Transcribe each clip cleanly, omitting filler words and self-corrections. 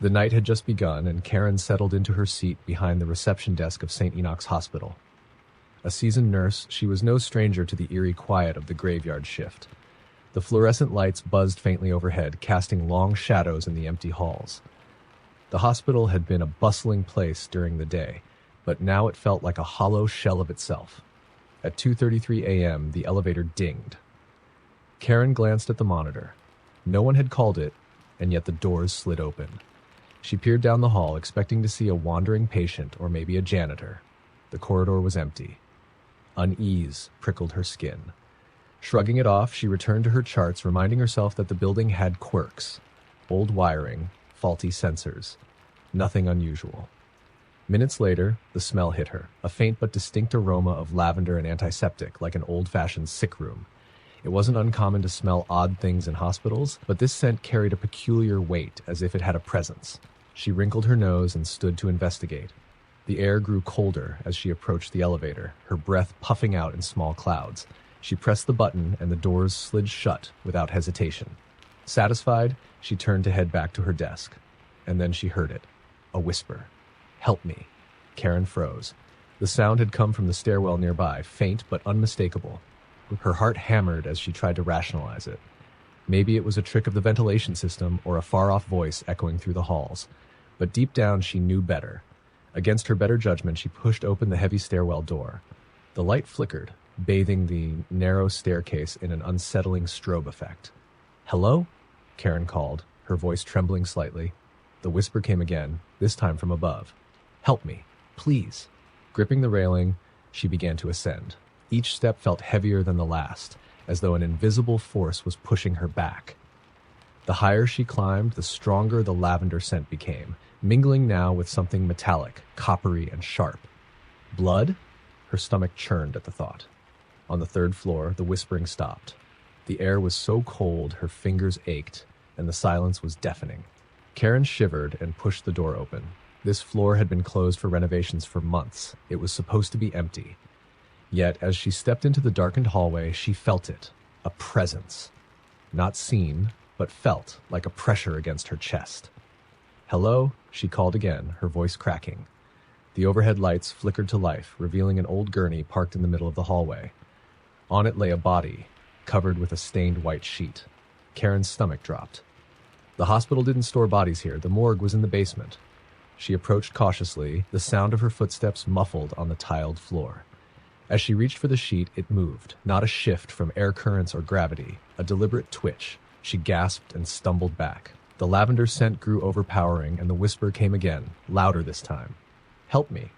The night had just begun, and Karen settled into her seat behind the reception desk of St. Enoch's Hospital. A seasoned nurse, she was no stranger to the eerie quiet of the graveyard shift. The fluorescent lights buzzed faintly overhead, casting long shadows in the empty halls. The hospital had been a bustling place during the day, but now it felt like a hollow shell of itself. At 2:33 a.m., the elevator dinged. Karen glanced at the monitor. No one had called it, and yet the doors slid open. She peered down the hall, expecting to see a wandering patient or maybe a janitor. The corridor was empty. Unease prickled her skin. Shrugging it off, she returned to her charts, reminding herself that the building had quirks. Old wiring, faulty sensors. Nothing unusual. Minutes later, the smell hit her, a faint but distinct aroma of lavender and antiseptic, like an old-fashioned sick room. It wasn't uncommon to smell odd things in hospitals, but this scent carried a peculiar weight, as if it had a presence. She wrinkled her nose and stood to investigate. The air grew colder as she approached the elevator, her breath puffing out in small clouds. She pressed the button, and the doors slid shut without hesitation. Satisfied, she turned to head back to her desk. And then she heard it. A whisper. "Help me." Karen froze. The sound had come from the stairwell nearby, faint but unmistakable. Her heart hammered as she tried to rationalize it. Maybe it was a trick of the ventilation system or a far-off voice echoing through the halls. But deep down, she knew better. Against her better judgment, she pushed open the heavy stairwell door. The light flickered, bathing the narrow staircase in an unsettling strobe effect. "Hello?" Karen called, her voice trembling slightly. The whisper came again, this time from above. "Help me, please." Gripping the railing, she began to ascend. Each step felt heavier than the last, as though an invisible force was pushing her back. The higher she climbed, the stronger the lavender scent became, mingling now with something metallic, coppery, and sharp. Blood? Her stomach churned at the thought. On the third floor, the whispering stopped. The air was so cold, her fingers ached, and the silence was deafening. Karen shivered and pushed the door open. This floor had been closed for renovations for months. It was supposed to be empty. Yet, as she stepped into the darkened hallway, she felt it. A presence. Not seen, but felt, like a pressure against her chest. "Hello?" she called again, her voice cracking. The overhead lights flickered to life, revealing an old gurney parked in the middle of the hallway. On it lay a body, covered with a stained white sheet. Karen's stomach dropped. The hospital didn't store bodies here. The morgue was in the basement. She approached cautiously, the sound of her footsteps muffled on the tiled floor. As she reached for the sheet, it moved, not a shift from air currents or gravity, a deliberate twitch. She gasped and stumbled back. The lavender scent grew overpowering, and the whisper came again, louder this time. "Help me."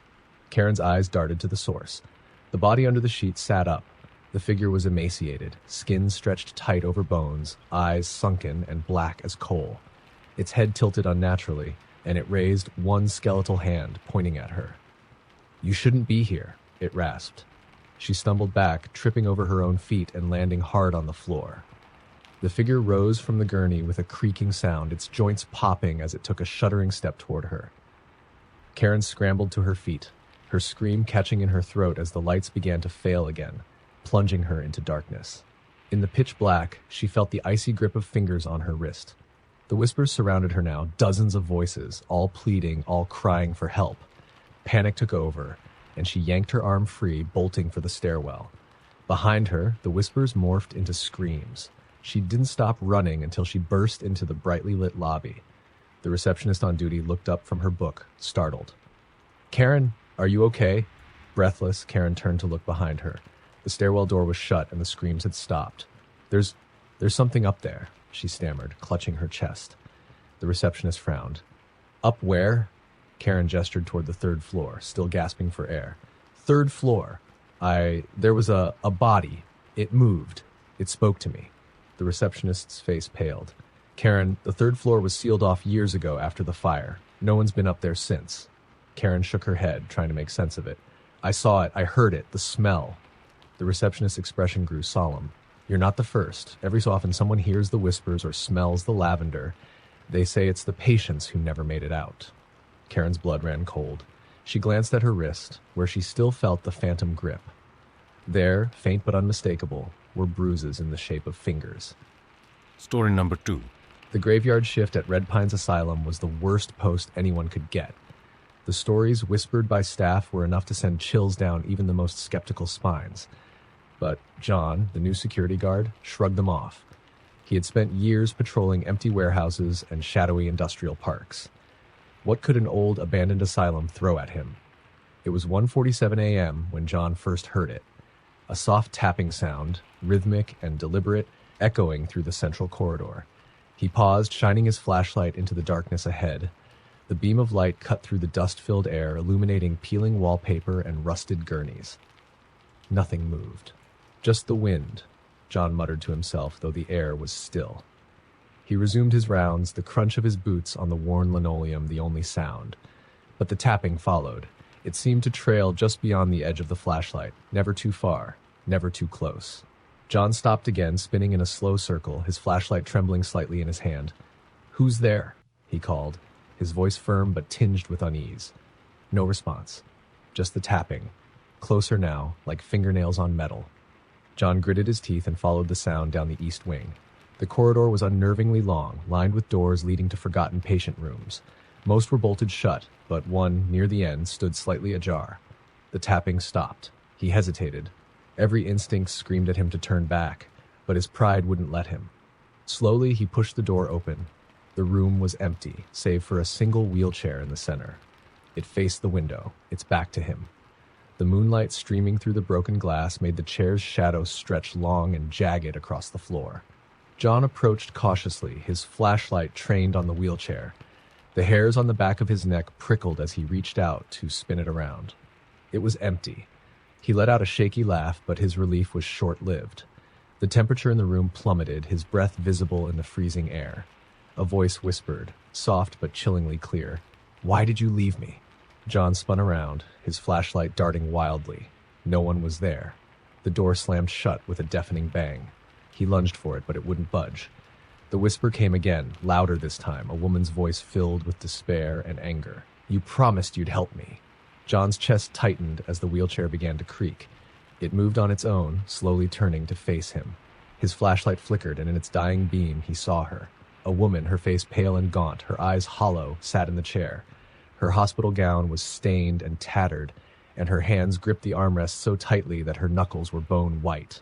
Karen's eyes darted to the source. The body under the sheet sat up. The figure was emaciated, skin stretched tight over bones, eyes sunken and black as coal. Its head tilted unnaturally, and it raised one skeletal hand, pointing at her. "You shouldn't be here," it rasped. She stumbled back, tripping over her own feet and landing hard on the floor. The figure rose from the gurney with a creaking sound, its joints popping as it took a shuddering step toward her. Karen scrambled to her feet, her scream catching in her throat as the lights began to fail again, plunging her into darkness. In the pitch black, she felt the icy grip of fingers on her wrist. The whispers surrounded her now, dozens of voices, all pleading, all crying for help. Panic took over, and she yanked her arm free, bolting for the stairwell. Behind her, the whispers morphed into screams. She didn't stop running until she burst into the brightly lit lobby. The receptionist on duty looked up from her book, startled. "Karen, are you okay?" Breathless, Karen turned to look behind her. The stairwell door was shut and the screams had stopped. There's something up there," she stammered, clutching her chest. The receptionist frowned. "Up where?" Karen gestured toward the third floor, still gasping for air. "Third floor. There was a body. It moved. It spoke to me." The receptionist's face paled. "Karen, the third floor was sealed off years ago after the fire. No one's been up there since." Karen shook her head, trying to make sense of it. "I saw it. I heard it. The smell." The receptionist's expression grew solemn. "You're not the first. Every so often someone hears the whispers or smells the lavender. They say it's the patients who never made it out." Karen's blood ran cold. She glanced at her wrist, where she still felt the phantom grip. There, faint but unmistakable, were bruises in the shape of fingers. Story number 2. The graveyard shift at Red Pines Asylum was the worst post anyone could get. The stories whispered by staff were enough to send chills down even the most skeptical spines. But John, the new security guard, shrugged them off. He had spent years patrolling empty warehouses and shadowy industrial parks. What could an old, abandoned asylum throw at him? It was 1:47 a.m. when John first heard it. A soft tapping sound, rhythmic and deliberate, echoing through the central corridor. He paused, shining his flashlight into the darkness ahead. The beam of light cut through the dust-filled air, illuminating peeling wallpaper and rusted gurneys. Nothing moved. Just the wind, John muttered to himself, though the air was still. He resumed his rounds, the crunch of his boots on the worn linoleum the only sound. But the tapping followed. It seemed to trail just beyond the edge of the flashlight, never too far, never too close. John stopped again, spinning in a slow circle, his flashlight trembling slightly in his hand. "Who's there?" he called, his voice firm but tinged with unease. No response. Just the tapping. Closer now, like fingernails on metal. John gritted his teeth and followed the sound down the east wing. The corridor was unnervingly long, lined with doors leading to forgotten patient rooms. Most were bolted shut, but one, near the end, stood slightly ajar. The tapping stopped. He hesitated. Every instinct screamed at him to turn back, but his pride wouldn't let him. Slowly, he pushed the door open. The room was empty, save for a single wheelchair in the center. It faced the window, its back to him. The moonlight streaming through the broken glass made the chair's shadow stretch long and jagged across the floor. John approached cautiously, his flashlight trained on the wheelchair. The hairs on the back of his neck prickled as he reached out to spin it around. It was empty. He let out a shaky laugh, but his relief was short-lived. The temperature in the room plummeted, his breath visible in the freezing air. A voice whispered, soft but chillingly clear, "Why did you leave me?" John spun around, his flashlight darting wildly. No one was there. The door slammed shut with a deafening bang. He lunged for it, but it wouldn't budge. The whisper came again, louder this time, a woman's voice filled with despair and anger. "You promised you'd help me." John's chest tightened as the wheelchair began to creak. It moved on its own, slowly turning to face him. His flashlight flickered, and in its dying beam he saw her. A woman, her face pale and gaunt, her eyes hollow, sat in the chair. Her hospital gown was stained and tattered, and her hands gripped the armrest so tightly that her knuckles were bone white.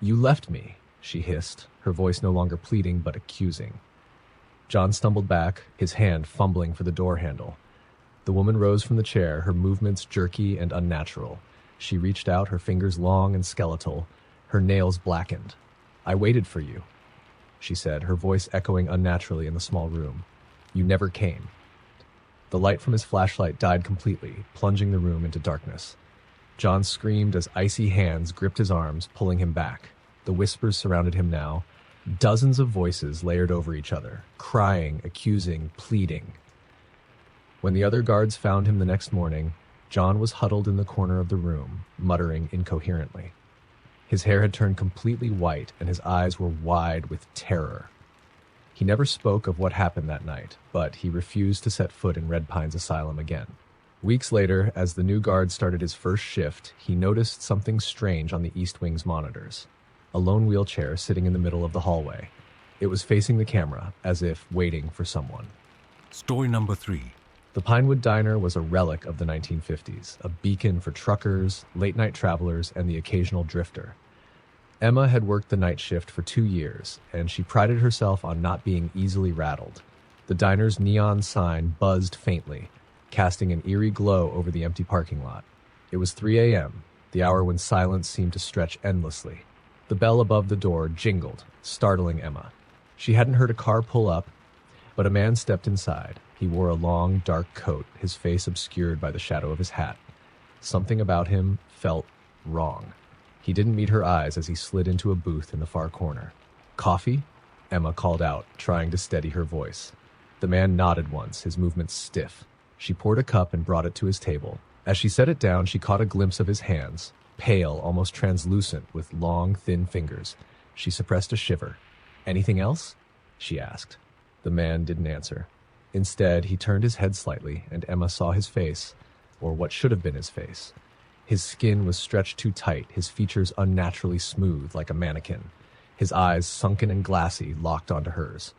"You left me," she hissed, her voice no longer pleading but accusing. John stumbled back, his hand fumbling for the door handle. The woman rose from the chair, her movements jerky and unnatural. She reached out, her fingers long and skeletal, her nails blackened. "I waited for you," she said, her voice echoing unnaturally in the small room. "You never came." The light from his flashlight died completely, plunging the room into darkness. John screamed as icy hands gripped his arms, pulling him back. The whispers surrounded him now. Dozens of voices layered over each other, crying, accusing, pleading. When the other guards found him the next morning, John was huddled in the corner of the room, muttering incoherently. His hair had turned completely white, and his eyes were wide with terror. He never spoke of what happened that night, but he refused to set foot in Red Pines Asylum again. Weeks later, as the new guard started his first shift, he noticed something strange on the East Wing's monitors. A lone wheelchair sitting in the middle of the hallway. It was facing the camera, as if waiting for someone. Story number 3. The Pinewood Diner was a relic of the 1950s, a beacon for truckers, late-night travelers, and the occasional drifter. Emma had worked the night shift for 2 years, and she prided herself on not being easily rattled. The diner's neon sign buzzed faintly, casting an eerie glow over the empty parking lot. It was 3 a.m., the hour when silence seemed to stretch endlessly. The bell above the door jingled, startling Emma. She hadn't heard a car pull up, but a man stepped inside. He wore a long, dark coat, his face obscured by the shadow of his hat. Something about him felt wrong. He didn't meet her eyes as he slid into a booth in the far corner. "Coffee?" Emma called out, trying to steady her voice. The man nodded once, his movements stiff. She poured a cup and brought it to his table. As she set it down, she caught a glimpse of his hands, pale, almost translucent, with long, thin fingers. She suppressed a shiver. "Anything else?" she asked. The man didn't answer. Instead, he turned his head slightly, and Emma saw his face, or what should have been his face. His skin was stretched too tight, his features unnaturally smooth like a mannequin. His eyes, sunken and glassy, locked onto hers.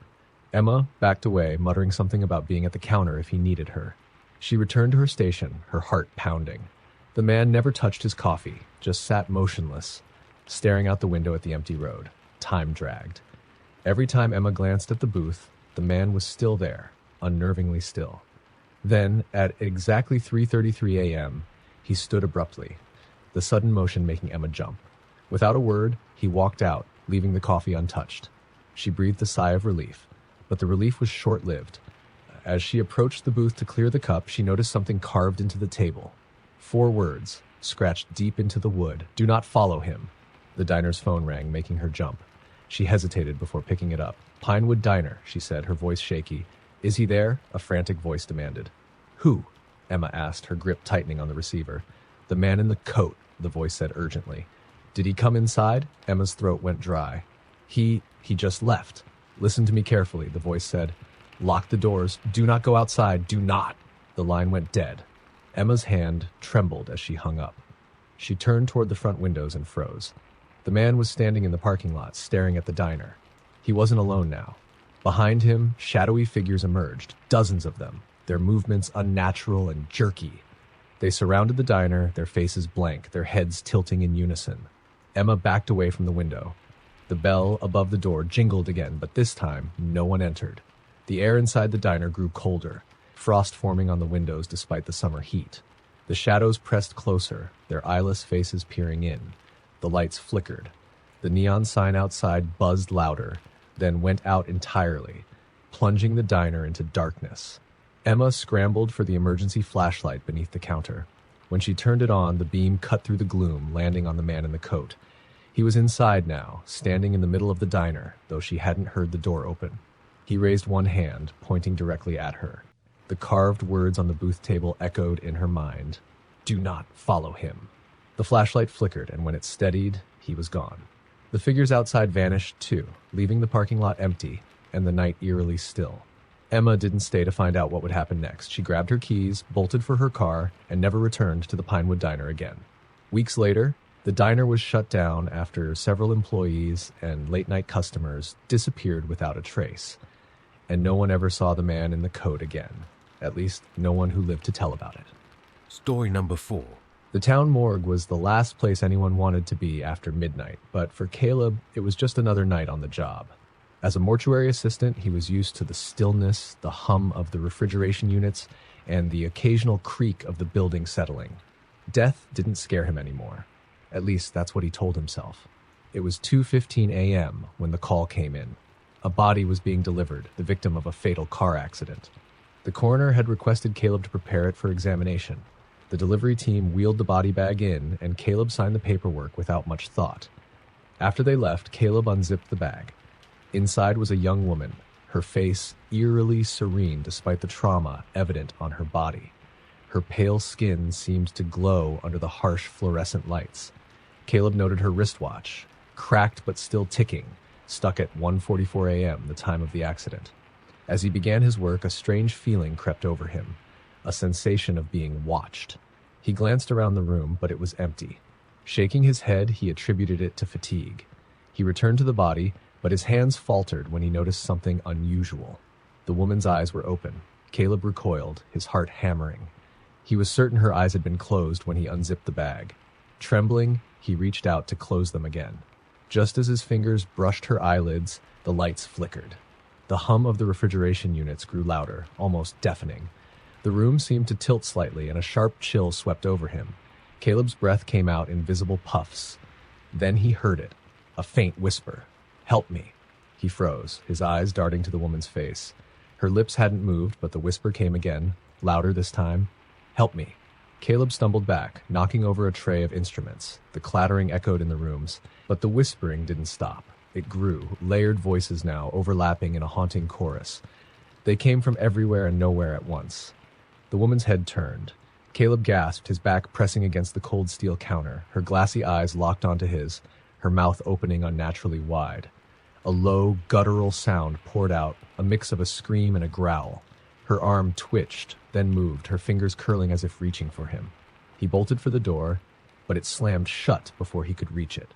Emma backed away, muttering something about being at the counter if he needed her. She returned to her station, her heart pounding. The man never touched his coffee, just sat motionless, staring out the window at the empty road. Time dragged. Every time Emma glanced at the booth, the man was still there, unnervingly still. Then, at exactly 3:33 a.m., he stood abruptly, the sudden motion making Emma jump. Without a word, he walked out, leaving the coffee untouched. She breathed a sigh of relief, but the relief was short-lived. As she approached the booth to clear the cup, she noticed something carved into the table. 4 words, scratched deep into the wood. "Do not follow him." The diner's phone rang, making her jump. She hesitated before picking it up. "Pinewood Diner," she said, her voice shaky. "Is he there?" a frantic voice demanded. "Who?" Emma asked, her grip tightening on the receiver. "The man in the coat," the voice said urgently. "Did he come inside?" Emma's throat went dry. He just left." "Listen to me carefully," the voice said. "Lock the doors. Do not go outside. Do not." The line went dead. Emma's hand trembled as she hung up. She turned toward the front windows and froze. The man was standing in the parking lot, staring at the diner. He wasn't alone now. Behind him, shadowy figures emerged, dozens of them, their movements unnatural and jerky. They surrounded the diner, their faces blank, their heads tilting in unison. Emma backed away from the window. The bell above the door jingled again, but this time, no one entered. The air inside the diner grew colder, frost forming on the windows despite the summer heat. The shadows pressed closer, their eyeless faces peering in. The lights flickered. The neon sign outside buzzed louder, then went out entirely, plunging the diner into darkness. Emma scrambled for the emergency flashlight beneath the counter. When she turned it on, the beam cut through the gloom, landing on the man in the coat. He was inside now, standing in the middle of the diner, though she hadn't heard the door open. He raised one hand, pointing directly at her. The carved words on the booth table echoed in her mind. "Do not follow him." The flashlight flickered, and when it steadied, he was gone. The figures outside vanished too, leaving the parking lot empty, and the night eerily still. Emma didn't stay to find out what would happen next. She grabbed her keys, bolted for her car, and never returned to the Pinewood Diner again. Weeks later, the diner was shut down after several employees and late-night customers disappeared without a trace. And no one ever saw the man in the coat again. At least, no one who lived to tell about it. Story number 4. The town morgue was the last place anyone wanted to be after midnight, but for Caleb, it was just another night on the job. As a mortuary assistant, he was used to the stillness, the hum of the refrigeration units, and the occasional creak of the building settling. Death didn't scare him anymore. At least, that's what he told himself. It was 2:15 a.m. when the call came in. A body was being delivered, the victim of a fatal car accident. The coroner had requested Caleb to prepare it for examination. The delivery team wheeled the body bag in, and Caleb signed the paperwork without much thought. After they left, Caleb unzipped the bag. Inside was a young woman, her face eerily serene despite the trauma evident on her body. Her pale skin seemed to glow under the harsh fluorescent lights. Caleb noted her wristwatch, cracked but still ticking, stuck at 1:44 a.m., the time of the accident. As he began his work, a strange feeling crept over him, a sensation of being watched. He glanced around the room, but it was empty. Shaking his head, he attributed it to fatigue. He returned to the body, but his hands faltered when he noticed something unusual. The woman's eyes were open. Caleb recoiled, his heart hammering. He was certain her eyes had been closed when he unzipped the bag. Trembling, he reached out to close them again. Just as his fingers brushed her eyelids, the lights flickered. The hum of the refrigeration units grew louder, almost deafening. The room seemed to tilt slightly, and a sharp chill swept over him. Caleb's breath came out in visible puffs. Then he heard it, a faint whisper. "Help me." He froze, his eyes darting to the woman's face. Her lips hadn't moved, but the whisper came again, louder this time. "Help me." Caleb stumbled back, knocking over a tray of instruments. The clattering echoed in the rooms, but the whispering didn't stop. It grew, layered voices now, overlapping in a haunting chorus. They came from everywhere and nowhere at once. The woman's head turned. Caleb gasped, his back pressing against the cold steel counter, her glassy eyes locked onto his, her mouth opening unnaturally wide. A low, guttural sound poured out, a mix of a scream and a growl. Her arm twitched, then moved, her fingers curling as if reaching for him. He bolted for the door, but it slammed shut before he could reach it.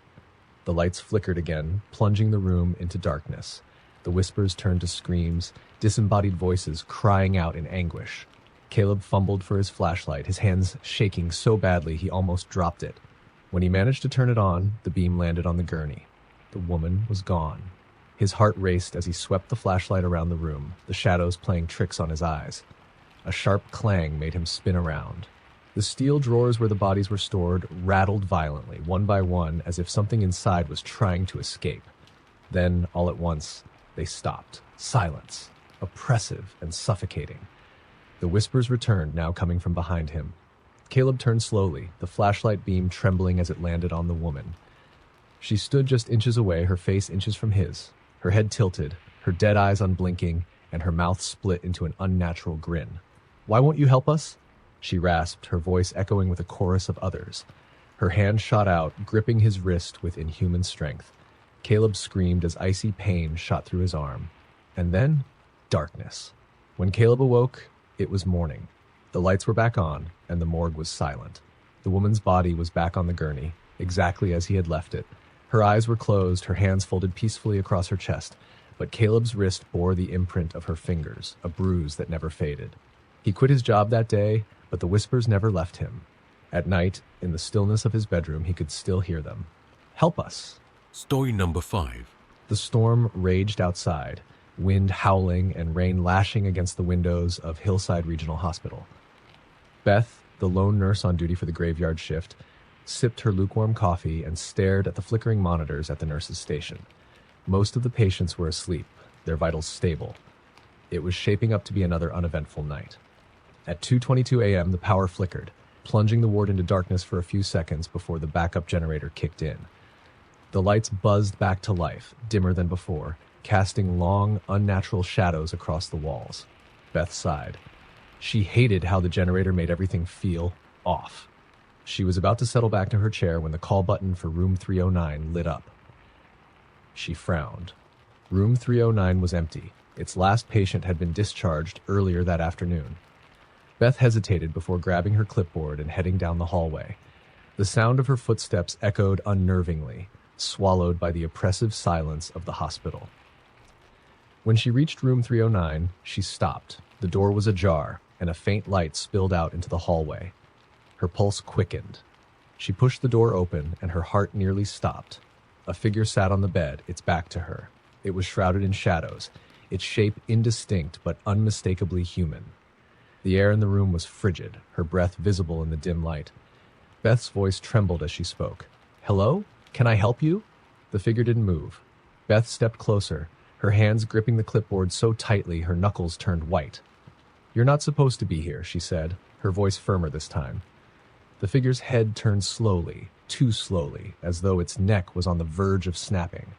The lights flickered again, plunging the room into darkness. The whispers turned to screams, disembodied voices crying out in anguish. Caleb fumbled for his flashlight, his hands shaking so badly he almost dropped it. When he managed to turn it on, the beam landed on the gurney. The woman was gone. His heart raced as he swept the flashlight around the room, the shadows playing tricks on his eyes. A sharp clang made him spin around. The steel drawers where the bodies were stored rattled violently, one by one, as if something inside was trying to escape. Then, all at once, they stopped. Silence, oppressive and suffocating. The whispers returned, now coming from behind him. Caleb turned slowly, the flashlight beam trembling as it landed on the woman. She stood just inches away, her face inches from his, her head tilted, her dead eyes unblinking, and her mouth split into an unnatural grin. "Why won't you help us?" she rasped, her voice echoing with a chorus of others. Her hand shot out, gripping his wrist with inhuman strength. Caleb screamed as icy pain shot through his arm. And then, darkness. When Caleb awoke, it was morning. The lights were back on, and the morgue was silent. The woman's body was back on the gurney, exactly as he had left it. Her eyes were closed, her hands folded peacefully across her chest, but Caleb's wrist bore the imprint of her fingers, a bruise that never faded. He quit his job that day, but the whispers never left him. At night, in the stillness of his bedroom, he could still hear them. "Help us!" Story number 5. The storm raged outside, wind howling and rain lashing against the windows of Hillside Regional Hospital. Beth, the lone nurse on duty for the graveyard shift, sipped her lukewarm coffee and stared at the flickering monitors at the nurse's station. Most of the patients were asleep, their vitals stable. It was shaping up to be another uneventful night. At 2:22 a.m., the power flickered, plunging the ward into darkness for a few seconds before the backup generator kicked in. The lights buzzed back to life, dimmer than before, casting long, unnatural shadows across the walls. Beth sighed. She hated how the generator made everything feel off. She was about to settle back to her chair when the call button for room 309 lit up. She frowned. Room 309 was empty. Its last patient had been discharged earlier that afternoon. Beth hesitated before grabbing her clipboard and heading down the hallway. The sound of her footsteps echoed unnervingly, swallowed by the oppressive silence of the hospital. When she reached room 309, she stopped. The door was ajar, and a faint light spilled out into the hallway. Her pulse quickened. She pushed the door open, and her heart nearly stopped. A figure sat on the bed, its back to her. It was shrouded in shadows, its shape indistinct but unmistakably human. The air in the room was frigid, her breath visible in the dim light. Beth's voice trembled as she spoke. "Hello? Can I help you?" The figure didn't move. Beth stepped closer, her hands gripping the clipboard so tightly her knuckles turned white. "You're not supposed to be here," she said, her voice firmer this time. The figure's head turned slowly, too slowly, as though its neck was on the verge of snapping.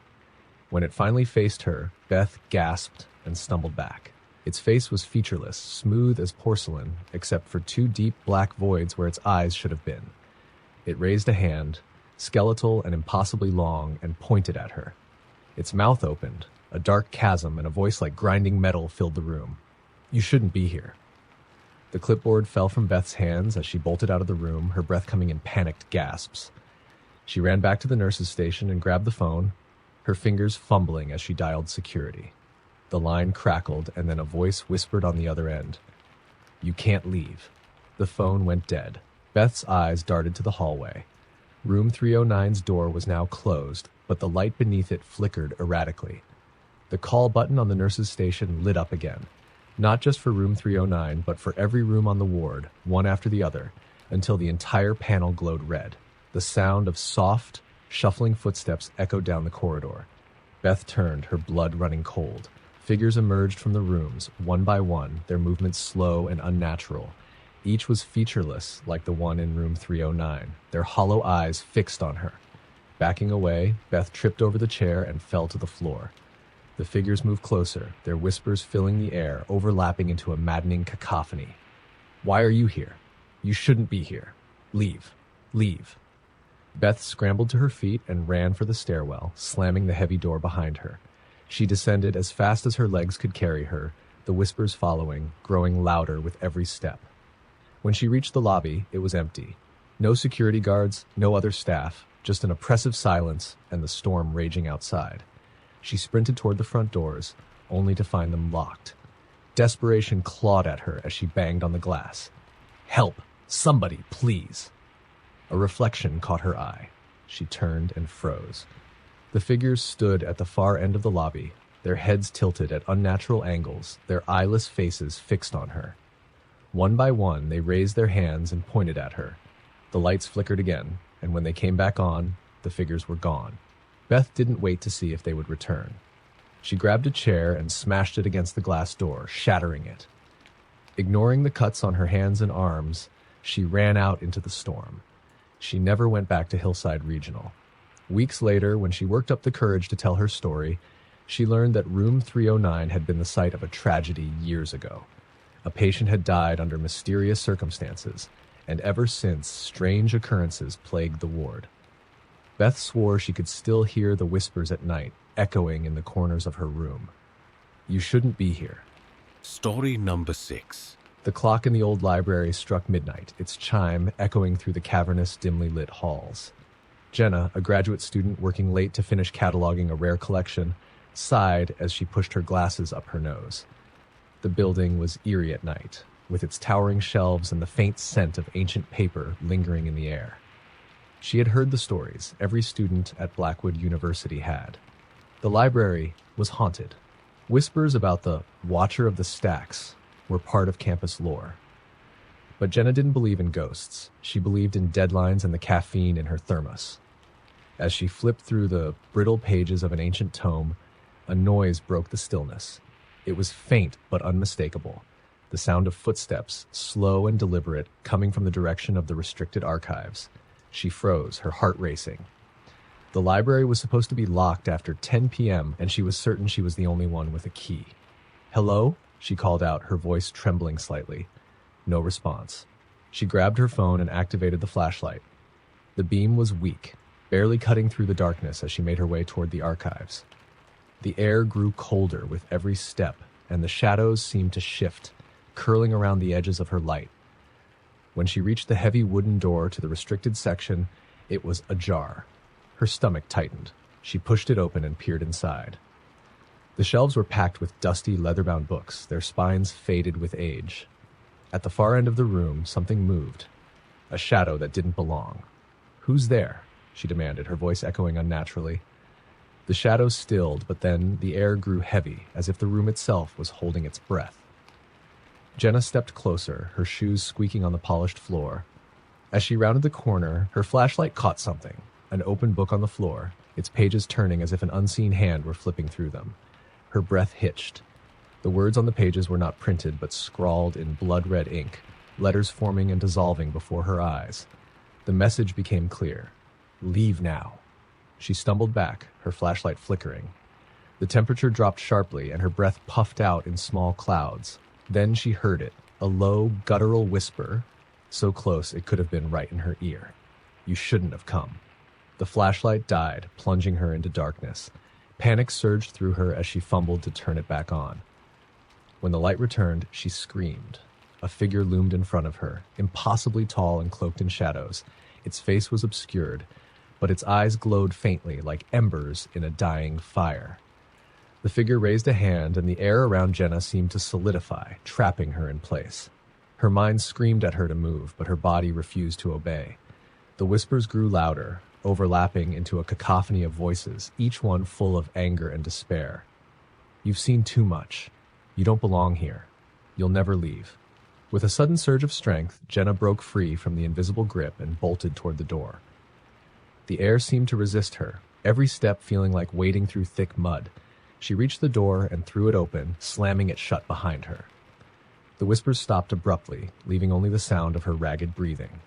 When it finally faced her, Beth gasped and stumbled back. Its face was featureless, smooth as porcelain, except for two deep black voids where its eyes should have been. It raised a hand, skeletal and impossibly long, and pointed at her. Its mouth opened, a dark chasm, and a voice like grinding metal filled the room. "You shouldn't be here." The clipboard fell from Beth's hands as she bolted out of the room, her breath coming in panicked gasps. She ran back to the nurse's station and grabbed the phone, her fingers fumbling as she dialed security. The line crackled, and then a voice whispered on the other end, "You can't leave." The phone went dead. Beth's eyes darted to the hallway. Room 309's door was now closed, but the light beneath it flickered erratically. The call button on the nurse's station lit up again, not just for room 309, but for every room on the ward, one after the other, until the entire panel glowed red. The sound of soft, shuffling footsteps echoed down the corridor. Beth turned, her blood running cold. Figures emerged from the rooms, one by one, their movements slow and unnatural. Each was featureless, like the one in room 309, their hollow eyes fixed on her. Backing away, Beth tripped over the chair and fell to the floor. The figures moved closer, their whispers filling the air, overlapping into a maddening cacophony. "Why are you here? You shouldn't be here. Leave. Leave." Beth scrambled to her feet and ran for the stairwell, slamming the heavy door behind her. She descended as fast as her legs could carry her, the whispers following, growing louder with every step. When she reached the lobby, it was empty. No security guards, no other staff, just an oppressive silence and the storm raging outside. She sprinted toward the front doors, only to find them locked. Desperation clawed at her as she banged on the glass. "Help! Somebody, please!" A reflection caught her eye. She turned and froze. The figures stood at the far end of the lobby, their heads tilted at unnatural angles, their eyeless faces fixed on her. One by one, they raised their hands and pointed at her. The lights flickered again, and when they came back on, the figures were gone. Beth didn't wait to see if they would return. She grabbed a chair and smashed it against the glass door, shattering it. Ignoring the cuts on her hands and arms, she ran out into the storm. She never went back to Hillside Regional. Weeks later, when she worked up the courage to tell her story, she learned that room 309 had been the site of a tragedy years ago. A patient had died under mysterious circumstances, and ever since, strange occurrences plagued the ward. Beth swore she could still hear the whispers at night, echoing in the corners of her room. You shouldn't be here. Story number 6. The clock in the old library struck midnight, its chime echoing through the cavernous, dimly lit halls. Jenna, a graduate student working late to finish cataloging a rare collection, sighed as she pushed her glasses up her nose. The building was eerie at night, with its towering shelves and the faint scent of ancient paper lingering in the air. She had heard the stories every student at Blackwood University had. The library was haunted. Whispers about the Watcher of the Stacks were part of campus lore. But Jenna didn't believe in ghosts. She believed in deadlines and the caffeine in her thermos. As she flipped through the brittle pages of an ancient tome, a noise broke the stillness. It was faint but unmistakable, the sound of footsteps, slow and deliberate, coming from the direction of the restricted archives. She froze, her heart racing. The library was supposed to be locked after 10 p.m., and she was certain she was the only one with a key. "Hello?" she called out, her voice trembling slightly. No response. She grabbed her phone and activated the flashlight. The beam was weak, barely cutting through the darkness as she made her way toward the archives. The air grew colder with every step, and the shadows seemed to shift, curling around the edges of her light. When she reached the heavy wooden door to the restricted section, it was ajar. Her stomach tightened. She pushed it open and peered inside. The shelves were packed with dusty, leather-bound books, their spines faded with age. At the far end of the room, something moved. A shadow that didn't belong. "Who's there?" she demanded, her voice echoing unnaturally. The shadow stilled, but then the air grew heavy, as if the room itself was holding its breath. Jenna stepped closer, her shoes squeaking on the polished floor. As she rounded the corner, her flashlight caught something, an open book on the floor, its pages turning as if an unseen hand were flipping through them. Her breath hitched. The words on the pages were not printed, but scrawled in blood-red ink, letters forming and dissolving before her eyes. The message became clear. "Leave now." She stumbled back, her flashlight flickering. The temperature dropped sharply, and her breath puffed out in small clouds. Then she heard it, a low, guttural whisper, so close it could have been right in her ear. "You shouldn't have come." The flashlight died, plunging her into darkness. Panic surged through her as she fumbled to turn it back on. When the light returned, she screamed. A figure loomed in front of her, impossibly tall and cloaked in shadows. Its face was obscured, but its eyes glowed faintly like embers in a dying fire. The figure raised a hand, and the air around Jenna seemed to solidify, trapping her in place. Her mind screamed at her to move, but her body refused to obey. The whispers grew louder, overlapping into a cacophony of voices, each one full of anger and despair. "You've seen too much. You don't belong here. You'll never leave." With a sudden surge of strength, Jenna broke free from the invisible grip and bolted toward the door. The air seemed to resist her, every step feeling like wading through thick mud. She reached the door and threw it open, slamming it shut behind her. The whispers stopped abruptly, leaving only the sound of her ragged breathing.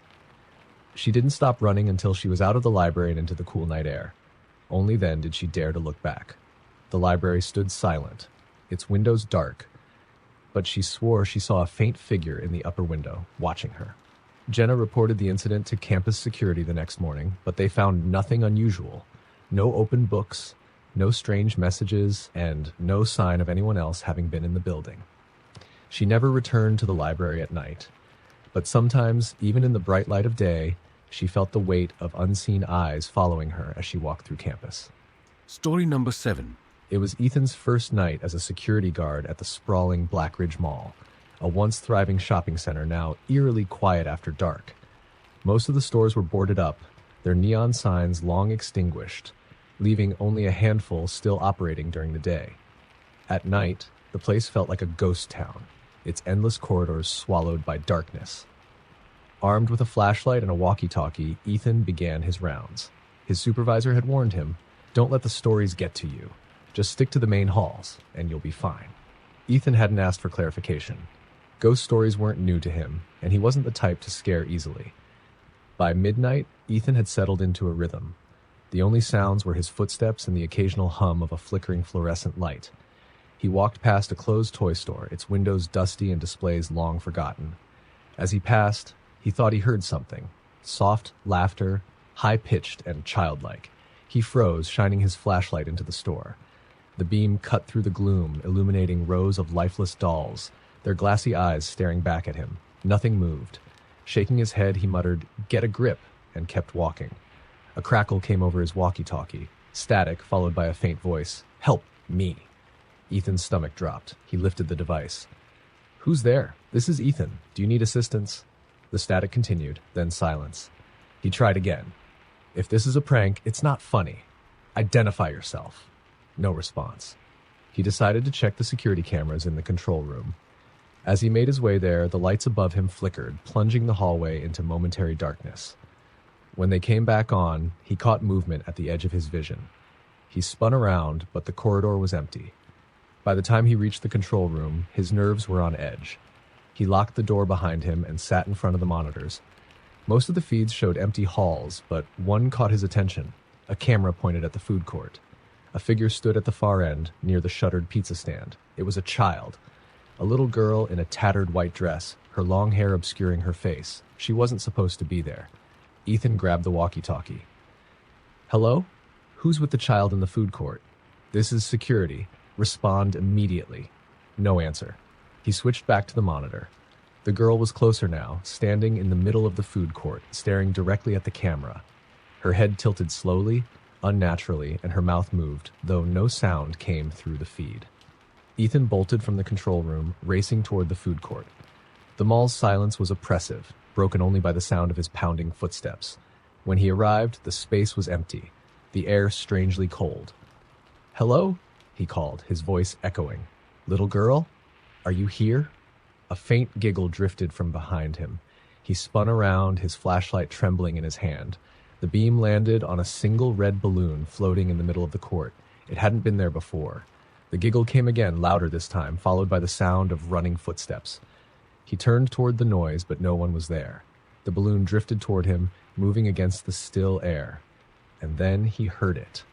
She didn't stop running until she was out of the library and into the cool night air. Only then did she dare to look back. The library stood silent, its windows dark, but she swore she saw a faint figure in the upper window, watching her. Jenna reported the incident to campus security the next morning, but they found nothing unusual. No open books, no strange messages, and no sign of anyone else having been in the building. She never returned to the library at night, but sometimes, even in the bright light of day, she felt the weight of unseen eyes following her as she walked through campus. Story number 7. It was Ethan's first night as a security guard at the sprawling Black Ridge Mall, a once thriving shopping center now eerily quiet after dark. Most of the stores were boarded up, their neon signs long extinguished, leaving only a handful still operating during the day. At night, the place felt like a ghost town, its endless corridors swallowed by darkness. Armed with a flashlight and a walkie-talkie, Ethan began his rounds. His supervisor had warned him, "Don't let the stories get to you. Just stick to the main halls, and you'll be fine." Ethan hadn't asked for clarification. Ghost stories weren't new to him, and he wasn't the type to scare easily. By midnight, Ethan had settled into a rhythm. The only sounds were his footsteps and the occasional hum of a flickering fluorescent light. He walked past a closed toy store, its windows dusty and displays long forgotten. As he passed, he thought he heard something. Soft laughter, high-pitched and childlike. He froze, shining his flashlight into the store. The beam cut through the gloom, illuminating rows of lifeless dolls, their glassy eyes staring back at him. Nothing moved. Shaking his head, he muttered, "Get a grip," and kept walking. A crackle came over his walkie-talkie. Static, followed by a faint voice. "Help me." Ethan's stomach dropped. He lifted the device. "Who's there? This is Ethan. Do you need assistance?" The static continued, then silence. He tried again. "If this is a prank, it's not funny. Identify yourself." No response. He decided to check the security cameras in the control room. As he made his way there, the lights above him flickered, plunging the hallway into momentary darkness. When they came back on, he caught movement at the edge of his vision. He spun around, but the corridor was empty. By the time he reached the control room, his nerves were on edge. He locked the door behind him and sat in front of the monitors. Most of the feeds showed empty halls, but one caught his attention. A camera pointed at the food court. A figure stood at the far end, near the shuttered pizza stand. It was a child. A little girl in a tattered white dress, her long hair obscuring her face. She wasn't supposed to be there. Ethan grabbed the walkie-talkie. "Hello? Who's with the child in the food court?" "This is security. Respond immediately." No answer. He switched back to the monitor. The girl was closer now, standing in the middle of the food court, staring directly at the camera. Her head tilted slowly, unnaturally, and her mouth moved, though no sound came through the feed. Ethan bolted from the control room, racing toward the food court. The mall's silence was oppressive, broken only by the sound of his pounding footsteps. When he arrived, the space was empty, the air strangely cold. "Hello?" he called, his voice echoing. "Little girl? Are you here?" A faint giggle drifted from behind him. He spun around, his flashlight trembling in his hand. The beam landed on a single red balloon floating in the middle of the court. It hadn't been there before. The giggle came again, louder this time, followed by the sound of running footsteps. He turned toward the noise, but no one was there. The balloon drifted toward him, moving against the still air. And then he heard it.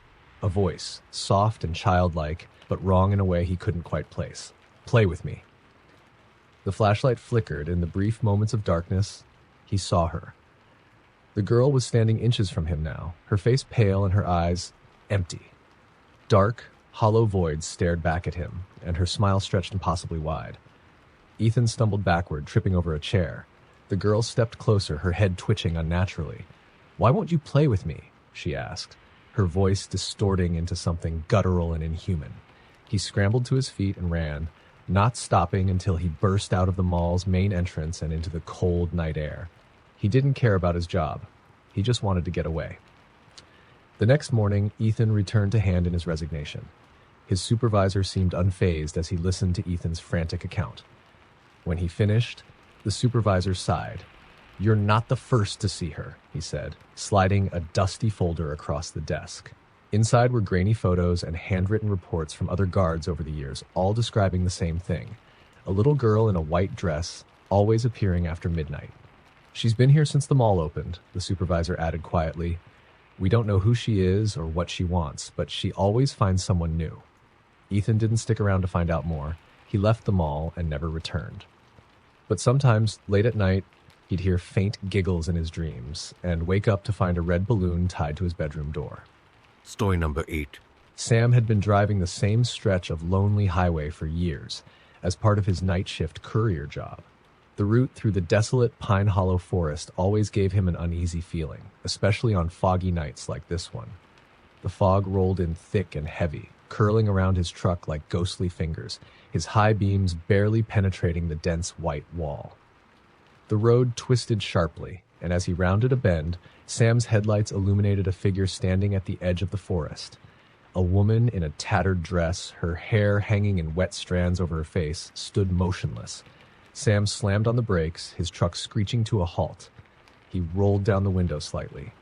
A voice, soft and childlike, but wrong in a way he couldn't quite place. "Play with me." The flashlight flickered. In the brief moments of darkness, he saw her. The girl was standing inches from him now, her face pale and her eyes empty. Dark, hollow voids stared back at him, and her smile stretched impossibly wide. Ethan stumbled backward, tripping over a chair. The girl stepped closer, her head twitching unnaturally. "Why won't you play with me?" she asked, her voice distorting into something guttural and inhuman. He scrambled to his feet and ran, not stopping until he burst out of the mall's main entrance and into the cold night air. He didn't care about his job. He just wanted to get away. The next morning, Ethan returned to hand in his resignation. His supervisor seemed unfazed as he listened to Ethan's frantic account. When he finished, the supervisor sighed. "You're not the first to see her," he said, sliding a dusty folder across the desk. Inside were grainy photos and handwritten reports from other guards over the years, all describing the same thing. A little girl in a white dress, always appearing after midnight. "She's been here since the mall opened," the supervisor added quietly. "We don't know who she is or what she wants, but she always finds someone new." Ethan didn't stick around to find out more. He left the mall and never returned. But sometimes, late at night, he'd hear faint giggles in his dreams and wake up to find a red balloon tied to his bedroom door. Story number 8. Sam had been driving the same stretch of lonely highway for years, as part of his night shift courier job. The route through the desolate Pine Hollow forest always gave him an uneasy feeling, especially on foggy nights like this one. The fog rolled in thick and heavy, curling around his truck like ghostly fingers, his high beams barely penetrating the dense white wall. The road twisted sharply, and as he rounded a bend, Sam's headlights illuminated a figure standing at the edge of the forest. A woman in a tattered dress, her hair hanging in wet strands over her face, stood motionless. Sam slammed on the brakes, his truck screeching to a halt. He rolled down the window slightly.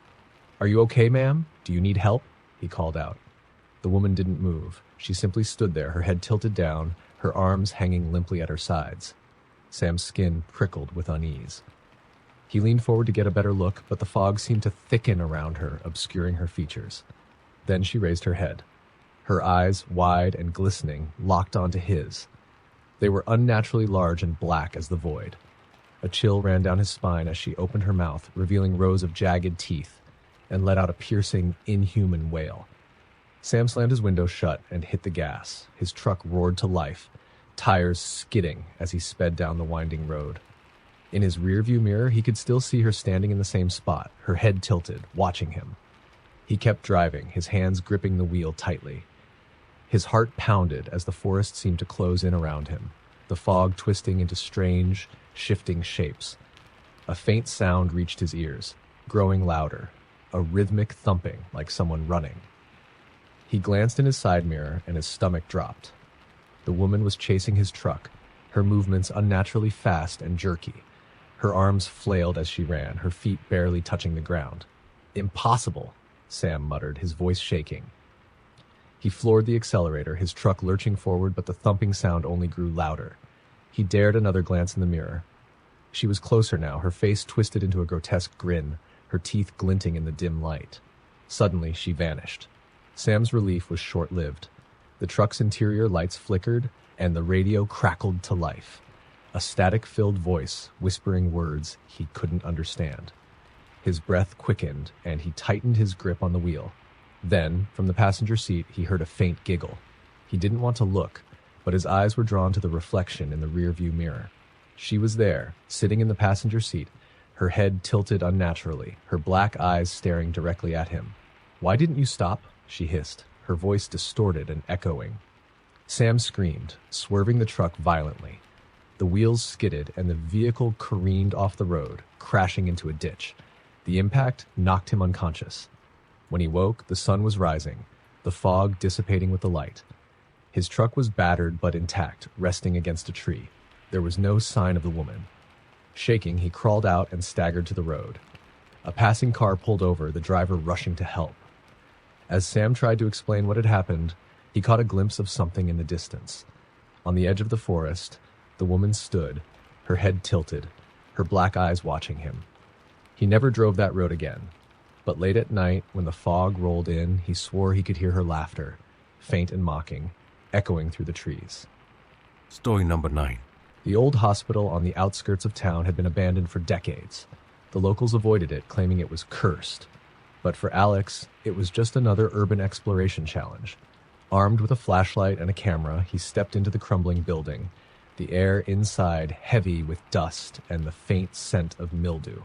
"Are you okay, ma'am? Do you need help?" he called out. The woman didn't move. She simply stood there, her head tilted down, her arms hanging limply at her sides. Sam's skin prickled with unease. He leaned forward to get a better look, but the fog seemed to thicken around her, obscuring her features. Then she raised her head. Her eyes, wide and glistening, locked onto his. They were unnaturally large and black as the void. A chill ran down his spine as she opened her mouth, revealing rows of jagged teeth, and let out a piercing, inhuman wail. Sam slammed his window shut and hit the gas. His truck roared to life, tires skidding as he sped down the winding road. In his rearview mirror, he could still see her standing in the same spot, her head tilted, watching him. He kept driving, his hands gripping the wheel tightly. His heart pounded as the forest seemed to close in around him, the fog twisting into strange, shifting shapes. A faint sound reached his ears, growing louder, a rhythmic thumping like someone running. He glanced in his side mirror and his stomach dropped. The woman was chasing his truck, her movements unnaturally fast and jerky. Her arms flailed as she ran, her feet barely touching the ground. "Impossible," Sam muttered, his voice shaking. He floored the accelerator, his truck lurching forward, but the thumping sound only grew louder. He dared another glance in the mirror. She was closer now, her face twisted into a grotesque grin, her teeth glinting in the dim light. Suddenly, she vanished. Sam's relief was short-lived. The truck's interior lights flickered, and the radio crackled to life. A static-filled voice, whispering words he couldn't understand. His breath quickened, and he tightened his grip on the wheel. Then, from the passenger seat, he heard a faint giggle. He didn't want to look, but his eyes were drawn to the reflection in the rearview mirror. She was there, sitting in the passenger seat, her head tilted unnaturally, her black eyes staring directly at him. "Why didn't you stop?" she hissed, her voice distorted and echoing. Sam screamed, swerving the truck violently. The wheels skidded, and the vehicle careened off the road, crashing into a ditch. The impact knocked him unconscious. When he woke, the sun was rising, the fog dissipating with the light. His truck was battered but intact, resting against a tree. There was no sign of the woman. Shaking, he crawled out and staggered to the road. A passing car pulled over, the driver rushing to help. As Sam tried to explain what had happened, he caught a glimpse of something in the distance. On the edge of the forest, the woman stood, her head tilted, her black eyes watching him. He never drove that road again, but late at night, when the fog rolled in, he swore he could hear her laughter, faint and mocking, echoing through the trees. Story number 9. The old hospital on the outskirts of town had been abandoned for decades. The locals avoided it, claiming it was cursed. But for Alex, it was just another urban exploration challenge. Armed with a flashlight and a camera, he stepped into the crumbling building, the air inside heavy with dust and the faint scent of mildew.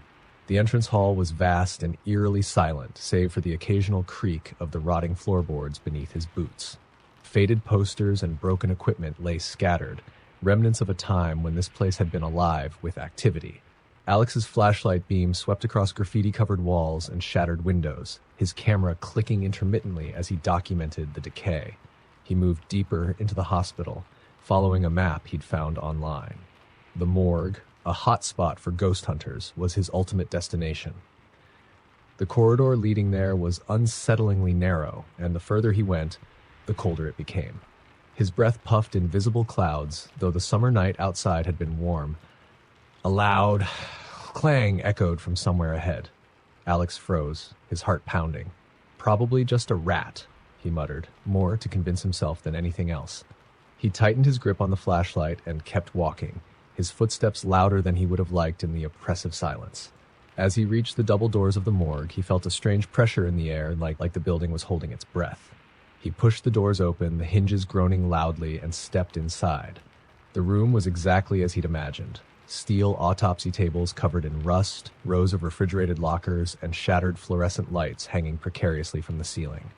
The entrance hall was vast and eerily silent, save for the occasional creak of the rotting floorboards beneath his boots. Faded posters and broken equipment lay scattered, remnants of a time when this place had been alive with activity. Alex's flashlight beam swept across graffiti-covered walls and shattered windows, his camera clicking intermittently as he documented the decay. He moved deeper into the hospital, following a map he'd found online. The morgue, a hotspot for ghost hunters, was his ultimate destination. The corridor leading there was unsettlingly narrow, and the further he went, the colder it became. His breath puffed in visible clouds, though the summer night outside had been warm. A loud clang echoed from somewhere ahead. Alex froze, his heart pounding. "Probably just a rat," he muttered, more to convince himself than anything else. He tightened his grip on the flashlight and kept walking, his footsteps louder than he would have liked in the oppressive silence. As he reached the double doors of the morgue, he felt a strange pressure in the air, like the building was holding its breath. He pushed the doors open, the hinges groaning loudly, and stepped inside. The room was exactly as he'd imagined. Steel autopsy tables covered in rust, rows of refrigerated lockers, and shattered fluorescent lights hanging precariously from the ceiling.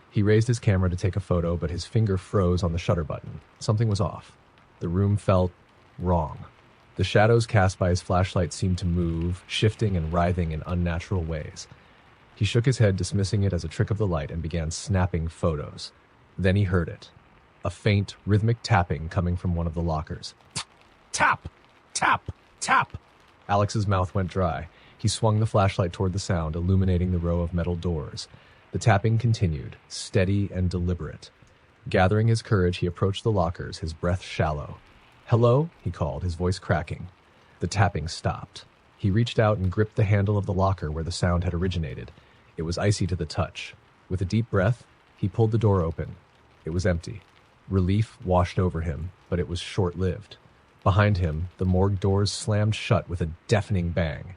He raised his camera to take a photo, but his finger froze on the shutter button. Something was off. The room felt wrong. The shadows cast by his flashlight seemed to move, shifting and writhing in unnatural ways. He shook his head, dismissing it as a trick of the light, and began snapping photos. Then he heard it. A faint, rhythmic tapping coming from one of the lockers. Tap! Tap! Tap! Alex's mouth went dry. He swung the flashlight toward the sound, illuminating the row of metal doors. The tapping continued, steady and deliberate. Gathering his courage, he approached the lockers, his breath shallow. "Hello?" he called, his voice cracking. The tapping stopped. He reached out and gripped the handle of the locker where the sound had originated. It was icy to the touch. With a deep breath, he pulled the door open. It was empty. Relief washed over him, but it was short-lived. Behind him, the morgue doors slammed shut with a deafening bang.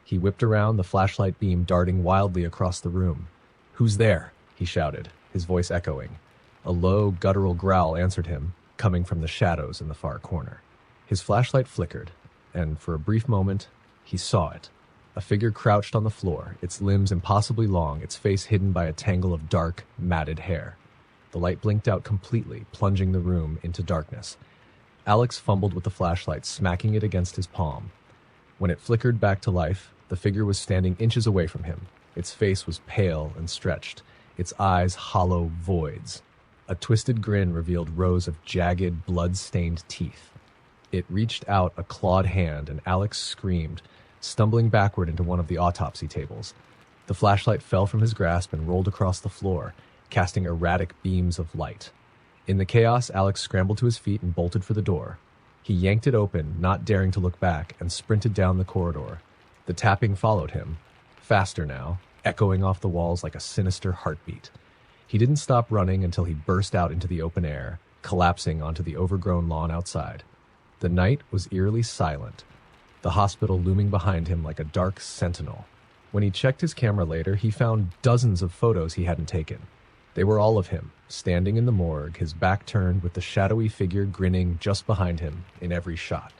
He whipped around, the flashlight beam darting wildly across the room. "Who's there?" he shouted, his voice echoing. A low, guttural growl answered him, coming from the shadows in the far corner. His flashlight flickered, and for a brief moment, he saw it. A figure crouched on the floor, its limbs impossibly long, its face hidden by a tangle of dark, matted hair. The light blinked out completely, plunging the room into darkness. Alex fumbled with the flashlight, smacking it against his palm. When it flickered back to life, the figure was standing inches away from him. Its face was pale and stretched, its eyes hollow voids. A twisted grin revealed rows of jagged, blood-stained teeth. It reached out a clawed hand, and Alex screamed, stumbling backward into one of the autopsy tables. The flashlight fell from his grasp and rolled across the floor, casting erratic beams of light. In the chaos, Alex scrambled to his feet and bolted for the door. He yanked it open, not daring to look back, and sprinted down the corridor. The tapping followed him, faster now, echoing off the walls like a sinister heartbeat. He didn't stop running until he burst out into the open air, collapsing onto the overgrown lawn outside. The night was eerily silent, the hospital looming behind him like a dark sentinel. When he checked his camera later, he found dozens of photos he hadn't taken. They were all of him, standing in the morgue, his back turned with the shadowy figure grinning just behind him in every shot.